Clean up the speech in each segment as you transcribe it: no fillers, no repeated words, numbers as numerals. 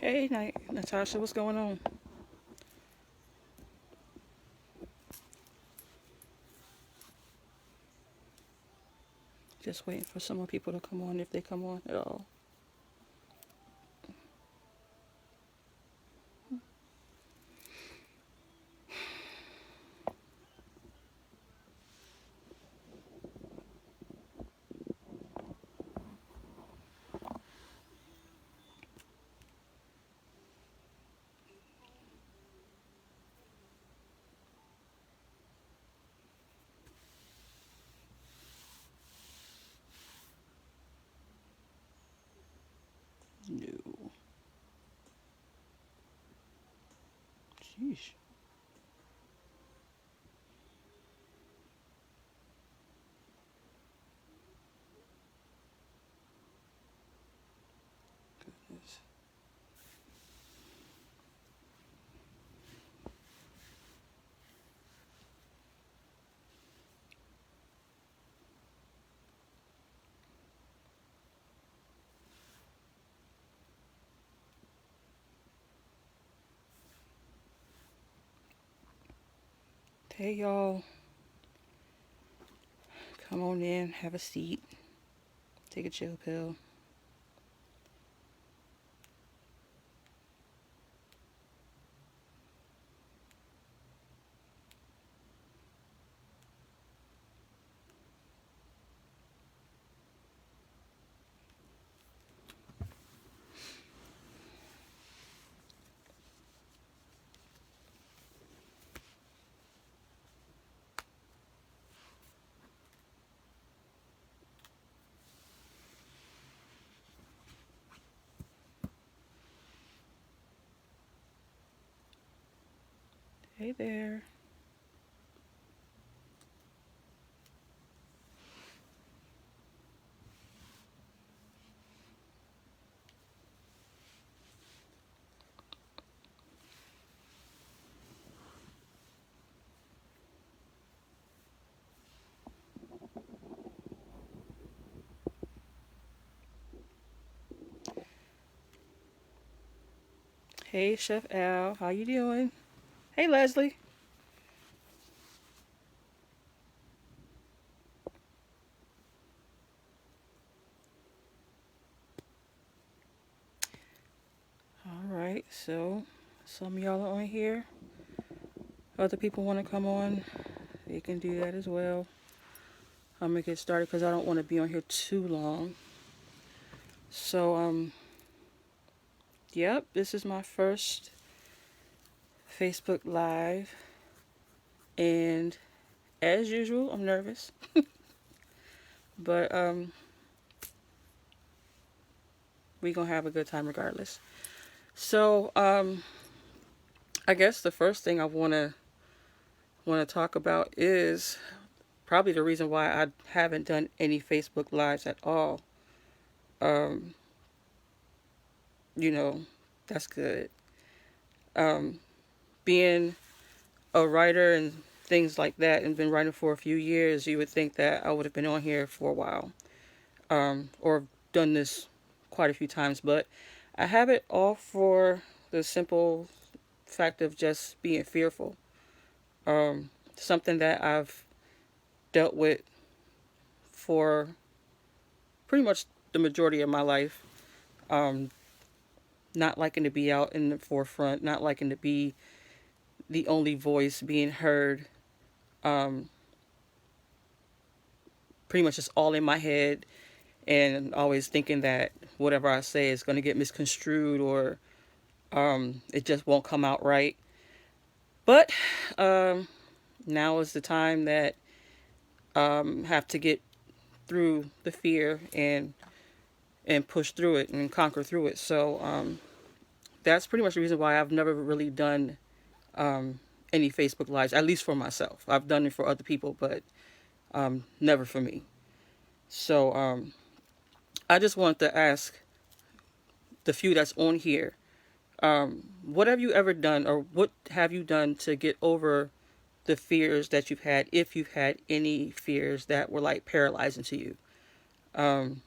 Hey, Natasha, what's going on? Just waiting for some more people to come on if they come on at all. No. Sheesh. Goodness. Hey, y'all. Come on in, have a seat, take a chill pill. Hey there. Hey, Chef Al. How you doing? Hey, Leslie. All right. So, some of y'all are on here. Other people want to come on. They can do that as well. I'm gonna get started because I don't want to be on here too long. So, yep. This is my first Facebook Live, and as usual, I'm nervous, but we gonna have a good time regardless. So I guess the first thing I wanna talk about is probably the reason why I haven't done any Facebook Lives at all. Um, you know, that's good. Um, being a writer and things like that, and been writing for a few years, you would think that I would have been on here for a while, or done this quite a few times, but I have it all for the simple fact of just being fearful. Something that I've dealt with for pretty much the majority of my life. Um, Not liking to be out in the forefront, not liking to be the only voice being heard. Um, Pretty much just all in my head, and always thinking that whatever I say is going to get misconstrued, or it just won't come out right. But um, now is the time that have to get through the fear and push through it and conquer through it. So that's pretty much the reason why I've never really done um, any Facebook Lives, at least for myself. I've done it for other people, but never for me. So I just wanted to ask the few that's on here, what have you ever done, or what have you done to get over the fears that you've had, if you've had any fears that were like paralyzing to you? Um,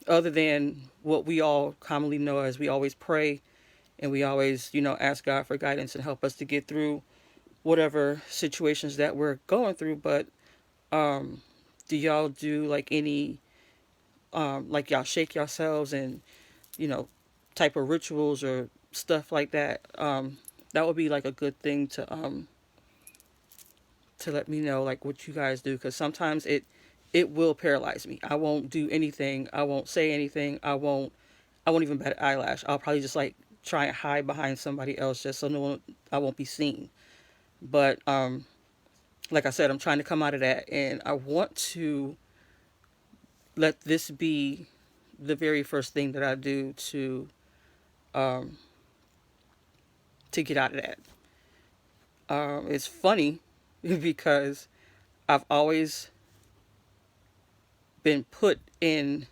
other than what we all commonly know as we always pray and we always, ask God for guidance and help us to get through whatever situations that we're going through. But do y'all do like any, like y'all shake yourselves and, you know, type of rituals or stuff like that? That would be like a good thing to let me know like what you guys do, because sometimes it will paralyze me. I won't do anything. I won't say anything. I won't even bat an eyelash. I'll probably just like try and hide behind somebody else just so no one I won't be seen. But like I said, I'm trying to come out of that, and I want to let this be the very first thing that I do um, to get out of that. It's funny because I've always been put in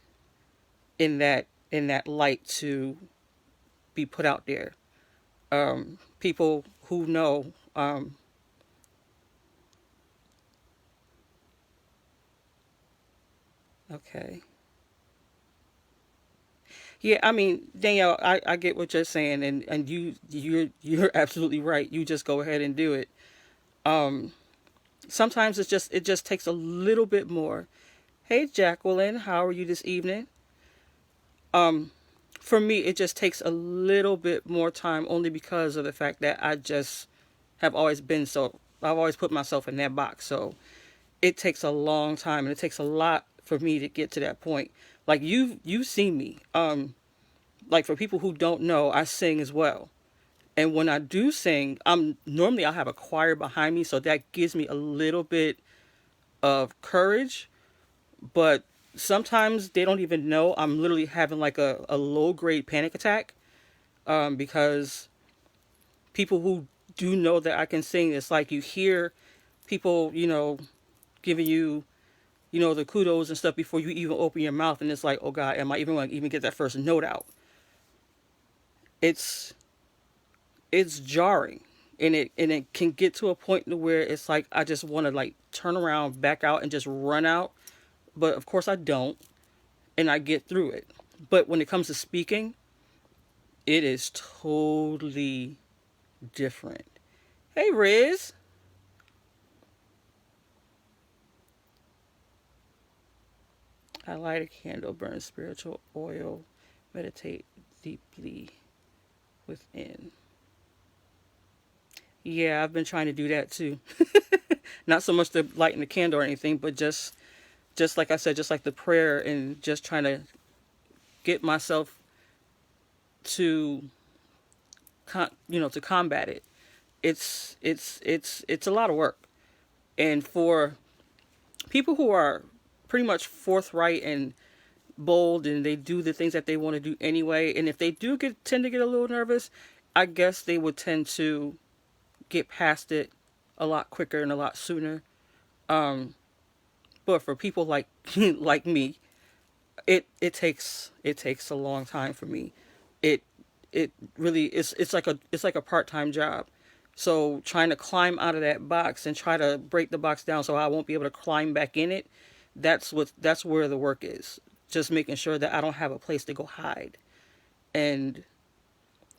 that light to be put out there. People who know. Okay. Yeah, I mean, Danielle, I get what you're saying, and you're absolutely right. You just go ahead and do it. Um, Sometimes it just takes a little bit more. Hey, Jacqueline, how are you this evening? Um, for me, it just takes a little bit more time, only because of the fact that I just have always been so. I've always put myself in that box, so it takes a long time, and it takes a lot for me to get to that point. Like you've seen me. Like for people who don't know, I sing as well. And when I do sing, normally I'll have a choir behind me, so that gives me a little bit of courage. But sometimes they don't even know I'm literally having like a low grade panic attack, because people who do know that I can sing, it's like you hear people, giving you, the kudos and stuff before you even open your mouth, and it's like, oh God, am I even going to even get that first note out? It's it's jarring, and it can get to a point to where it's like I just want to like turn around, back out, and just run out. But of course I don't, and I get through it. But when it comes to speaking, it is totally different. Hey, Riz. I light a candle, burn spiritual oil, meditate deeply within. Yeah, I've been trying to do that too. Not so much the lighting the candle or anything, but just like I said, just like the prayer, and just trying to get myself to to combat it. It's a lot of work, and for people who are pretty much forthright and bold, and they do the things that they want to do anyway, and if they do tend to get a little nervous, I guess they would tend to get past it a lot quicker and a lot sooner. Um, but for people like like me, it takes a long time for me. It it really it's like a part-time job. So trying to climb out of that box and try to break the box down so I won't be able to climb back in it, that's where the work is. Just making sure that I don't have a place to go hide. And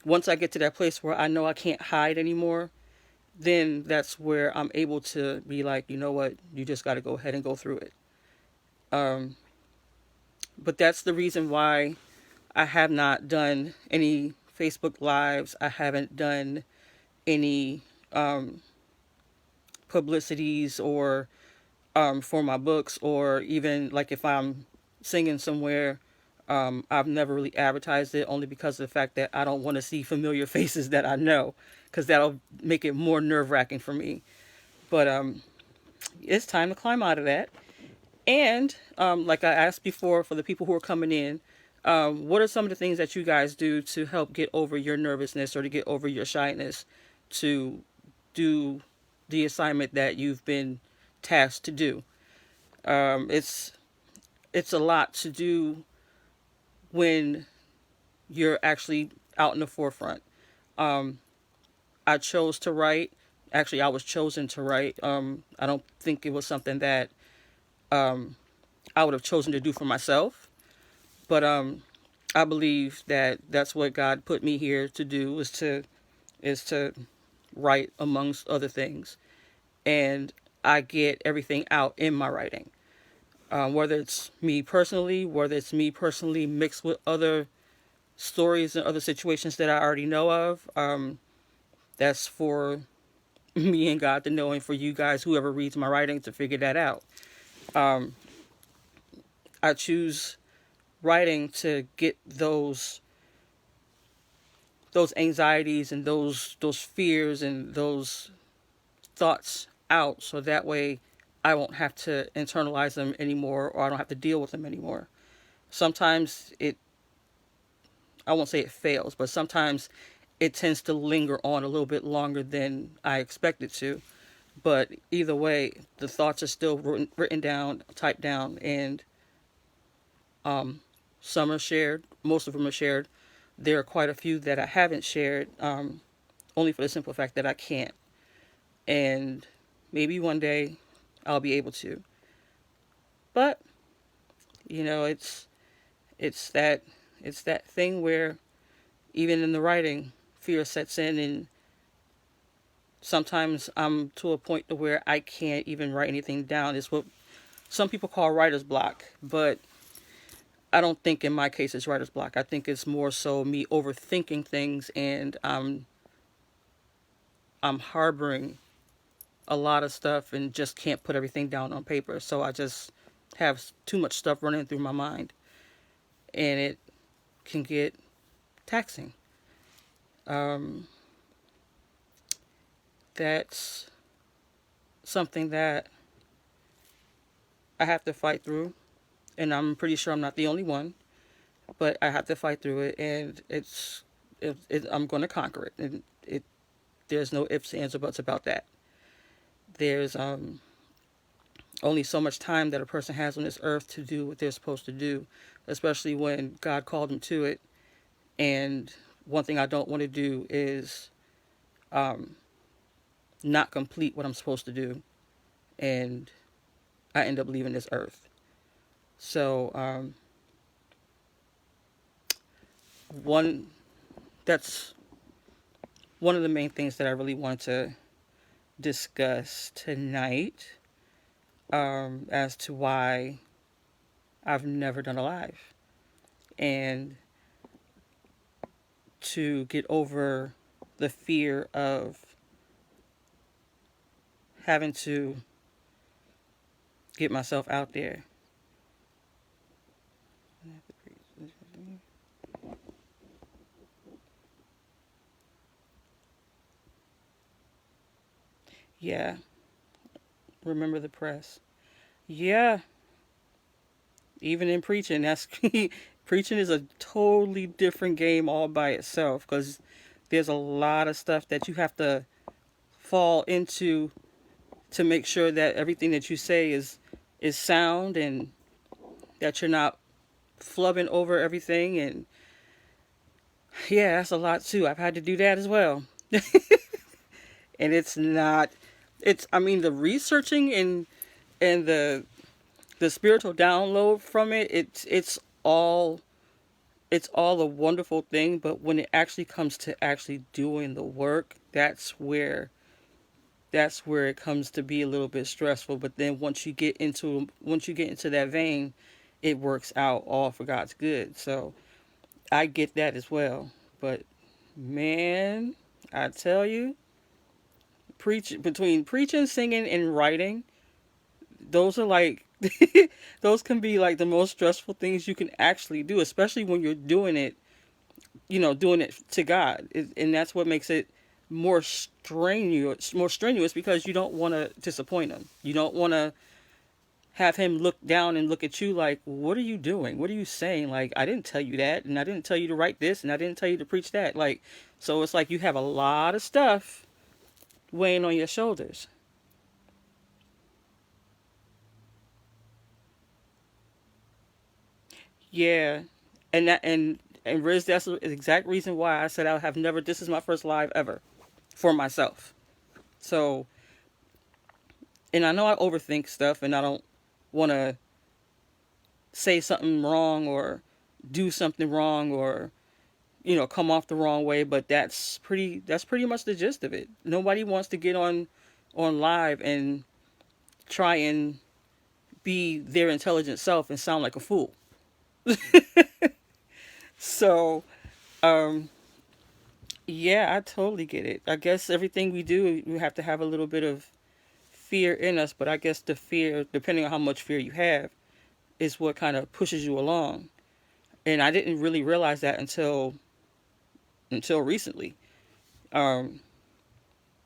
once I get to that place where I know I can't hide anymore, then that's where I'm able to be like, you know what, you just got to go ahead and go through it. Um, but that's the reason why I have not done any Facebook Lives. I haven't done any publicities or for my books, or even like if I'm singing somewhere. I've never really advertised it, only because of the fact that I don't want to see familiar faces that I know, because that'll make it more nerve wracking for me. But it's time to climb out of that. And like I asked before, for the people who are coming in, what are some of the things that you guys do to help get over your nervousness or to get over your shyness to do the assignment that you've been tasked to do? It's a lot to do when you're actually out in the forefront. Um, I chose to write. Actually, I was chosen to write. I don't think it was something that I would have chosen to do for myself. But I believe that that's what God put me here to do, is to write amongst other things, and I get everything out in my writing. Whether it's me personally, whether it's me personally mixed with other stories and other situations that I already know of, that's for me and God to know, and for you guys, whoever reads my writing, to figure that out. Um, I choose writing to get those anxieties and those fears and those thoughts out, so that way I won't have to internalize them anymore, or I don't have to deal with them anymore. Sometimes I won't say it fails, but sometimes it tends to linger on a little bit longer than I expect it to. But either way, the thoughts are still written down, typed down, and some are shared. Most of them are shared. There are quite a few that I haven't shared, only for the simple fact that I can't. And maybe one day I'll be able to. But it's that it's that thing where even in the writing, fear sets in, and sometimes I'm to a point to where I can't even write anything down. It's what some people call writer's block, but I don't think in my case it's writer's block. I think it's more so me overthinking things, and I'm harboring a lot of stuff and just can't put everything down on paper. So I just have too much stuff running through my mind, and it can get taxing. Um, that's something that I have to fight through, and I'm pretty sure I'm not the only one. But I have to fight through it, and I'm going to conquer it. And there's no ifs, ands, or buts about that. There's only so much time that a person has on this earth to do what they're supposed to do, especially when God called them to it. And one thing I don't want to do is not complete what I'm supposed to do, and I end up leaving this earth. So one that's one of the main things that I really want to discuss tonight, as to why I've never done a live, and to get over the fear of having to get myself out there. Yeah, remember the press. Yeah, even in preaching, that's preaching is a totally different game all by itself, because there's a lot of stuff that you have to fall into to make sure that everything that you say is sound, and that you're not flubbing over everything. And yeah, that's a lot too. I've had to do that as well. And it's not it's I mean, the researching and the spiritual download from it, it's all a wonderful thing, but when it actually comes to actually doing the work, that's where it comes to be a little bit stressful. But then once you get into that vein, it works out all for God's good. So I get that as well. But man, I tell you, between preaching, singing, and writing, those are like those can be like the most stressful things you can actually do, especially when you're doing it to God. And that's what makes it more strenuous, because you don't want to disappoint him. You don't want to have him look down and look at you like, what are you doing? What are you saying? Like, I didn't tell you that, and I didn't tell you to write this, and I didn't tell you to preach that. Like, so it's like you have a lot of stuff weighing on your shoulders. Yeah. And Riz, that's the exact reason why I said I have never, this is my first live ever for myself. So, and I know I overthink stuff, and I don't want to say something wrong, or do something wrong or come off the wrong way. But that's pretty much the gist of it. Nobody wants to get on live and try and be their intelligent self and sound like a fool. So, um, yeah, I totally get it. I guess everything we do, we have to have a little bit of fear in us, but I guess the fear, depending on how much fear you have, is what kind of pushes you along. And I didn't really realize that until recently. Um,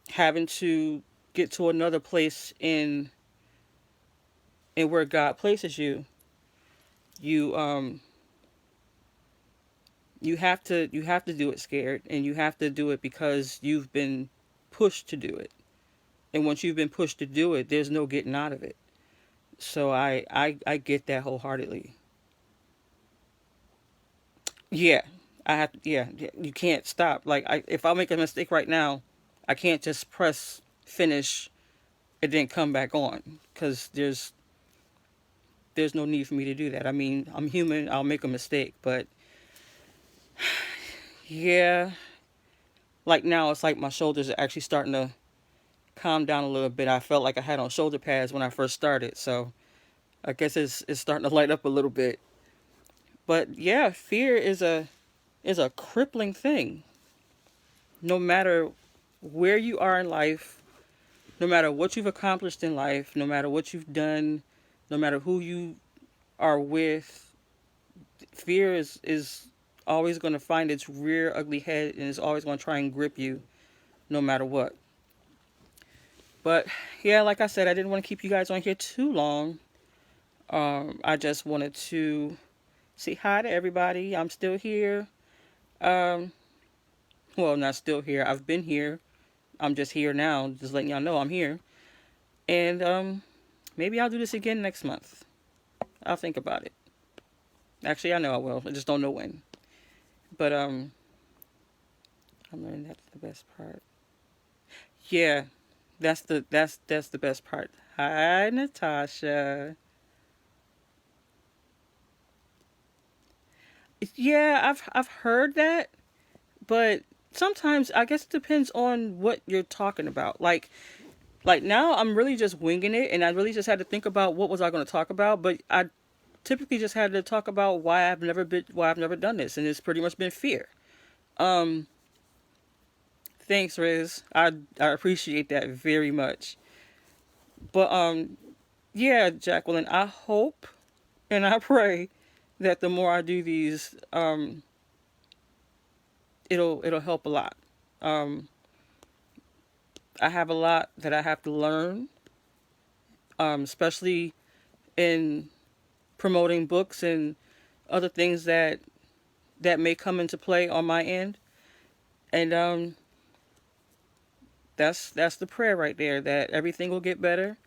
Having to get to another place in where God places you, you you have to do it scared, and you have to do it because you've been pushed to do it. And once you've been pushed to do it, there's no getting out of it. So I get that wholeheartedly. Yeah, yeah, you can't stop. Like if I make a mistake right now, I can't just press finish and then come back on because there's no need for me to do that. I mean, I'm human. I'll make a mistake, but yeah, like now it's like my shoulders are actually starting to calm down a little bit. I felt like I had on shoulder pads when I first started, so I guess it's starting to light up a little bit. But yeah, fear is a crippling thing. No matter where you are in life, no matter what you've accomplished in life, no matter what you've done, no matter who you are with, fear is always going to find its rear ugly head and is always going to try and grip you no matter what. But yeah, like I said, I didn't want to keep you guys on here too long. I just wanted to say hi to everybody. I'm still here. Um, well, not still here. I've been here. I'm just here now, just letting y'all know I'm here. And maybe I'll do this again next month. I'll think about it. Actually, I know I will. I just don't know when. But I'm learning that's the best part. Yeah, that's the best part. Hi, Natasha. Yeah, I've heard that, but sometimes I guess it depends on what you're talking about. Like now I'm really just winging it, and I really just had to think about what was I going to talk about. But I typically just had to talk about why I've never done this, and it's pretty much been fear. Um, Thanks, Riz. I appreciate that very much. But yeah, Jacqueline, I hope and I pray that the more I do these, it'll help a lot. Um, I have a lot that I have to learn, especially in promoting books and other things that may come into play on my end. And that's the prayer right there, that everything will get better,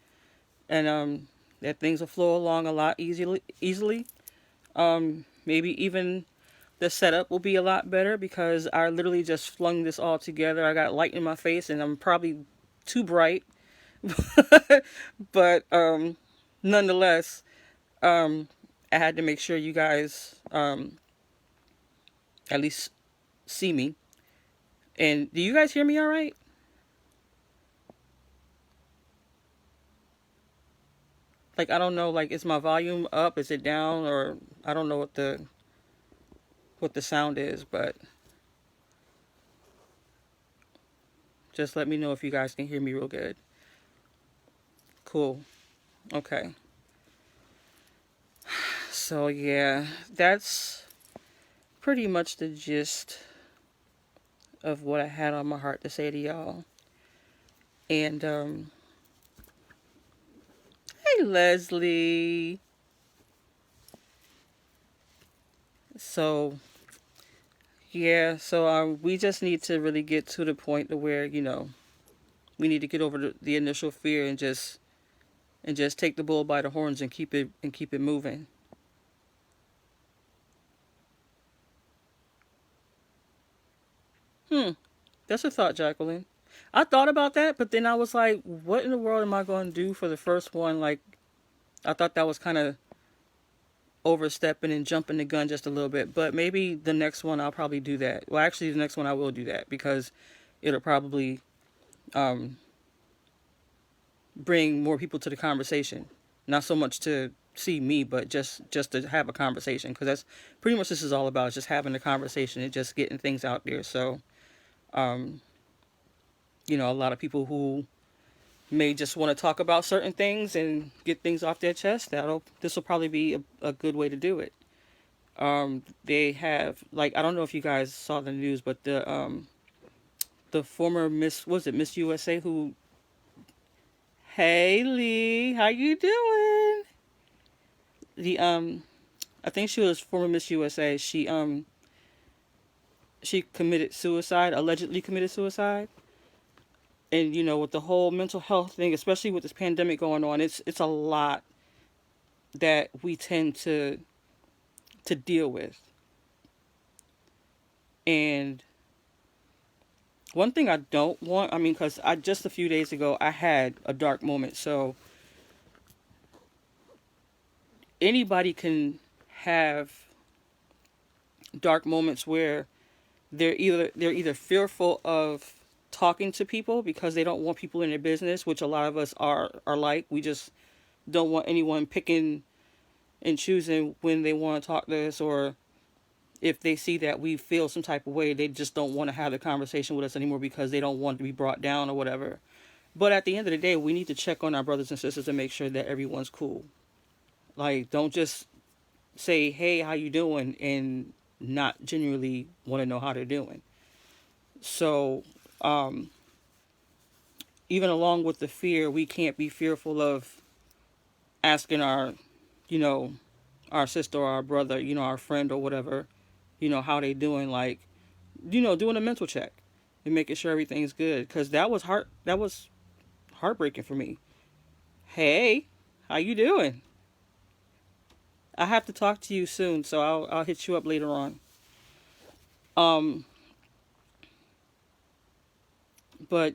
and that things will flow along a lot easily. Maybe even the setup will be a lot better because I literally just flung this all together. I got light in my face and I'm probably too bright. But nonetheless, um, I had to make sure you guys at least see me. And do you guys hear me all right? Like I don't know, like is my volume up? Is it down? Or I don't know what the sound is, but just let me know if you guys can hear me real good. Cool. Okay. So yeah, that's pretty much the gist of what I had on my heart to say to y'all. And hey Leslie. So yeah, so we just need to really get to the point to where we need to get over the initial fear and just take the bull by the horns and keep it moving. Hmm, that's a thought, Jacqueline. I thought about that, but then I was like, what in the world am I going to do for the first one? Like, I thought that was kind of overstepping and jumping the gun just a little bit. But maybe the next one I'll probably do that. Well, actually, the next one I will do that because it'll probably um, bring more people to the conversation. Not so much to see me, but just to have a conversation, because that's pretty much this is all about, just having a conversation and just getting things out there. So, um, a lot of people who may just want to talk about certain things and get things off their chest, this will probably be a good way to do it. They have, like, I don't know if you guys saw the news, but the former Miss, was it Miss USA, who, hey Lee, how you doing? The I think she was former Miss USA. She committed suicide, allegedly committed suicide. And with the whole mental health thing, especially with this pandemic going on, it's a lot that we tend to deal with. And one thing I don't want, I mean, because I just a few days ago I had a dark moment. So anybody can have dark moments where they're either fearful of talking to people because they don't want people in their business, which a lot of us are like. We just don't want anyone picking and choosing when they want to talk to us, or if they see that we feel some type of way, they just don't want to have the conversation with us anymore because they don't want to be brought down or whatever. But at the end of the day, we need to check on our brothers and sisters and make sure that everyone's cool. Like, don't just say, hey, how you doing, and not genuinely want to know how they're doing. So, even along with the fear, we can't be fearful of asking you know, our sister or our brother, our friend or whatever, how they doing, like, doing a mental check and making sure everything's good. Because that was heartbreaking for me. Hey, how you doing? I have to talk to you soon, so I'll hit you up later on. Um, but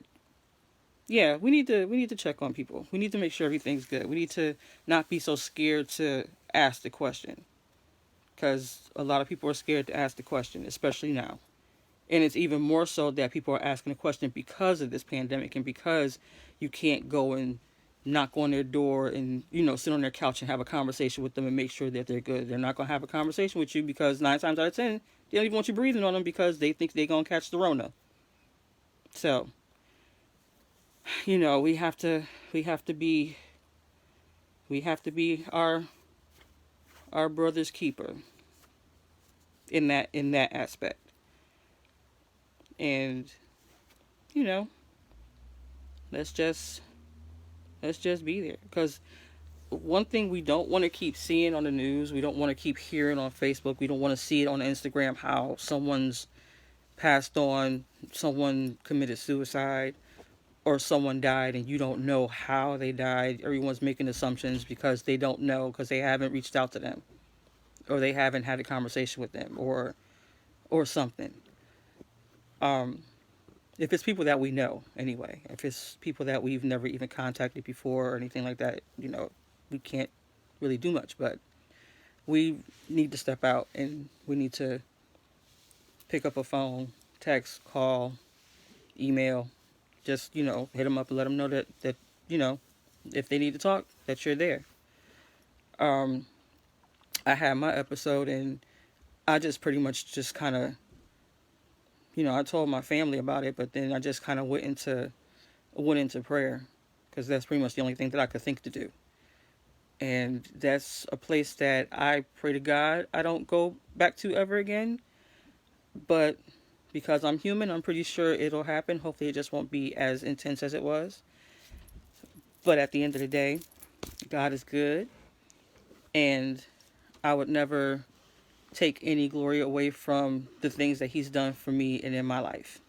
yeah, we need to check on people. We need to make sure everything's good. We need to not be so scared to ask the question, because a lot of people are scared to ask the question, especially now. And it's even more so that people are asking the question because of this pandemic and because you can't go and knock on their door and, sit on their couch and have a conversation with them and make sure that they're good. They're not going to have a conversation with you because 9 times out of 10, they don't even want you breathing on them because they think they're going to catch the Rona. So, we have to be our brother's keeper in that aspect. And, you know, let's just be there, because one thing we don't want to keep seeing on the news, we don't want to keep hearing on Facebook, we don't want to see it on Instagram how someone's passed on, someone committed suicide, or someone died and you don't know how they died. Everyone's making assumptions because they don't know, because they haven't reached out to them, or they haven't had a conversation with them, or something. If it's people that we know, anyway, if it's people that we've never even contacted before or anything like that, we can't really do much. But we need to step out and we need to pick up a phone, text, call, email, just, hit them up and let them know that if they need to talk, that you're there. I had my episode and I just pretty much just kind of, I told my family about it, but then I just kind of went into prayer, because that's pretty much the only thing that I could think to do. And that's a place that I pray to God I don't go back to ever again. But because I'm human, I'm pretty sure it'll happen. Hopefully it just won't be as intense as it was. But at the end of the day, God is good. And I would never take any glory away from the things that he's done for me and in my life.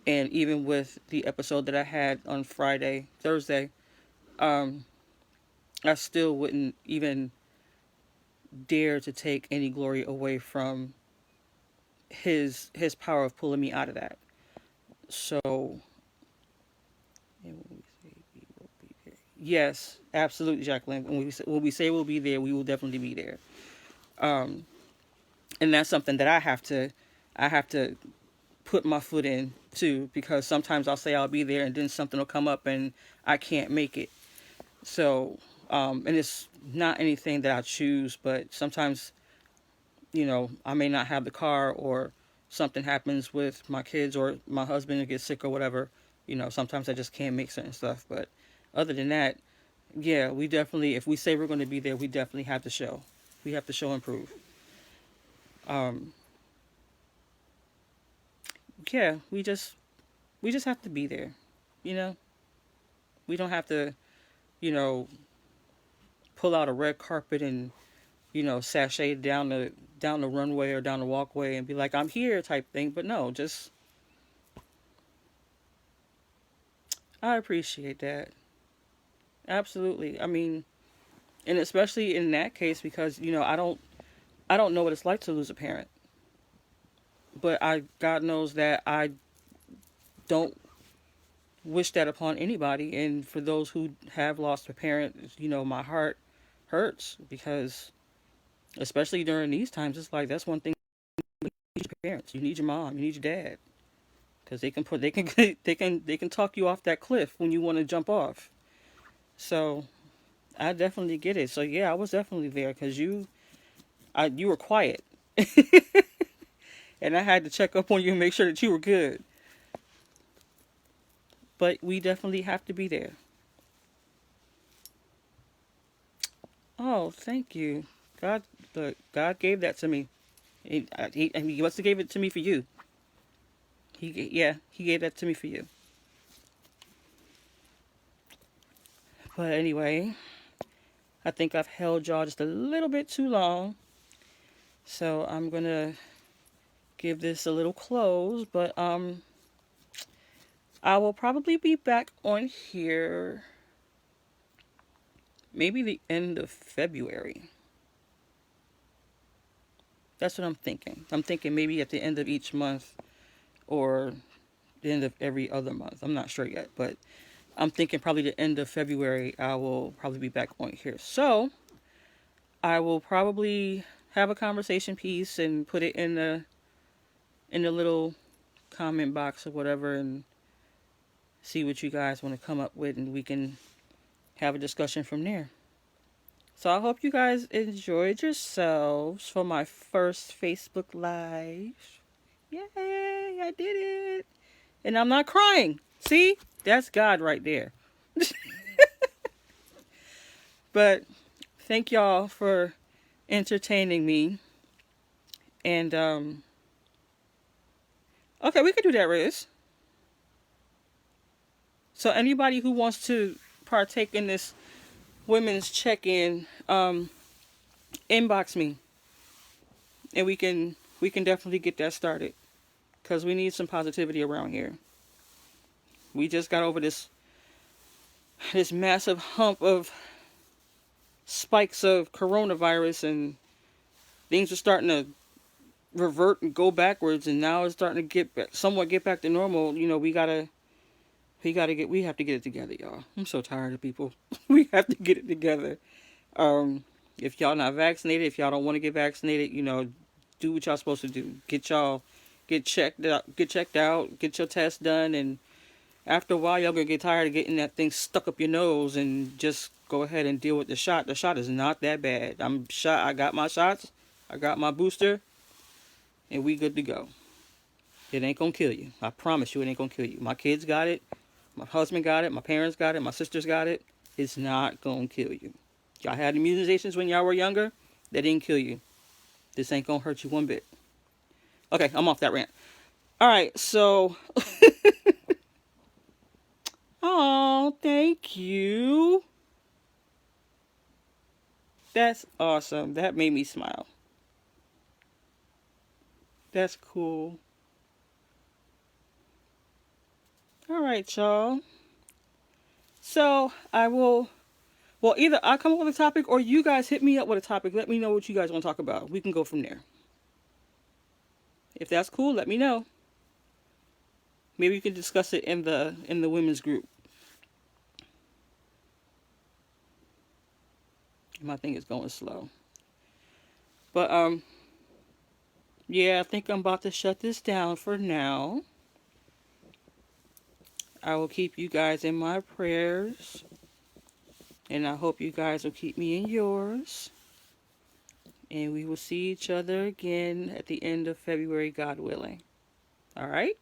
And even with the episode that I had on Thursday, I still wouldn't even dare to take any glory away from his power of pulling me out of that. So, yes, absolutely, Jacqueline. When we say we'll be there, we will definitely be there. And that's something that I have to put my foot in too, because sometimes I'll say I'll be there and then something will come up and I can't make it. So, and it's not anything that I choose, but sometimes, I may not have the car, or something happens with my kids or my husband gets sick or whatever. Sometimes I just can't make certain stuff. But other than that, yeah, we definitely, if we say we're going to be there, we definitely have to show. We have to show and prove. Um, yeah, we just have to be there. You know, we don't have to, you know, pull out a red carpet and sashay down the runway or down the walkway and be like, I'm here type thing. But no, just I appreciate that. Absolutely. I mean, and especially in that case because I don't know what it's like to lose a parent. But God knows that I don't wish that upon anybody. And for those who have lost a parent, my heart hurts because especially during these times, it's like that's one thing. You need your parents, you need your mom, you need your dad, because they can talk you off that cliff when you want to jump off. So I definitely get it. So yeah, I was definitely there because you were quiet, and I had to check up on you and make sure that you were good. But we definitely have to be there. Oh, thank you. God, look, God gave that to me. He must have gave it to me for you. Yeah, he gave that to me for you. But anyway, I think I've held y'all just a little bit too long. So I'm gonna give this a little close, but I will probably be back on here maybe the end of February. That's what I'm thinking. I'm thinking maybe at the end of each month or the end of every other month. I'm not sure yet, but I'm thinking probably the end of February I will probably be back on here. So I will probably have a conversation piece and put it in the little comment box or whatever and see what you guys want to come up with and we can have a discussion from there. So I hope you guys enjoyed yourselves for my first Facebook Live. Yay, I did it. And I'm not crying. See? That's God right there. But thank y'all for entertaining me. And okay, we can do that, Riz. So anybody who wants to partake in this women's check-in, inbox me and we can definitely get that started because we need some positivity around here. We just got over this massive hump of spikes of coronavirus and things are starting to revert and go backwards, and now it's starting to somewhat get back to normal. We have to get it together, y'all. I'm so tired of people. We have to get it together. If y'all not vaccinated, if y'all don't want to get vaccinated, do what y'all supposed to do. Get checked out, get your test done, and after a while, y'all gonna get tired of getting that thing stuck up your nose, and just go ahead and deal with the shot. The shot is not that bad. I'm shot. I got my shots. I got my booster, and we good to go. It ain't gonna kill you. I promise you, it ain't gonna kill you. My kids got it. My husband got it. My parents got it. My sisters got it. It's not gonna kill you. Y'all had immunizations when y'all were younger. They didn't kill you. This ain't gonna hurt you one bit. Okay, I'm off that rant. All right, so. Oh, thank you. That's awesome. That made me smile. That's cool. All right, y'all. So I will. Well, either I come up with a topic or you guys hit me up with a topic. Let me know what you guys want to talk about. We can go from there. If that's cool, let me know. Maybe we can discuss it in the women's group. My thing is going slow. But yeah, I think I'm about to shut this down for now. I will keep you guys in my prayers, and I hope you guys will keep me in yours. And we will see each other again at the end of February, God willing. All right?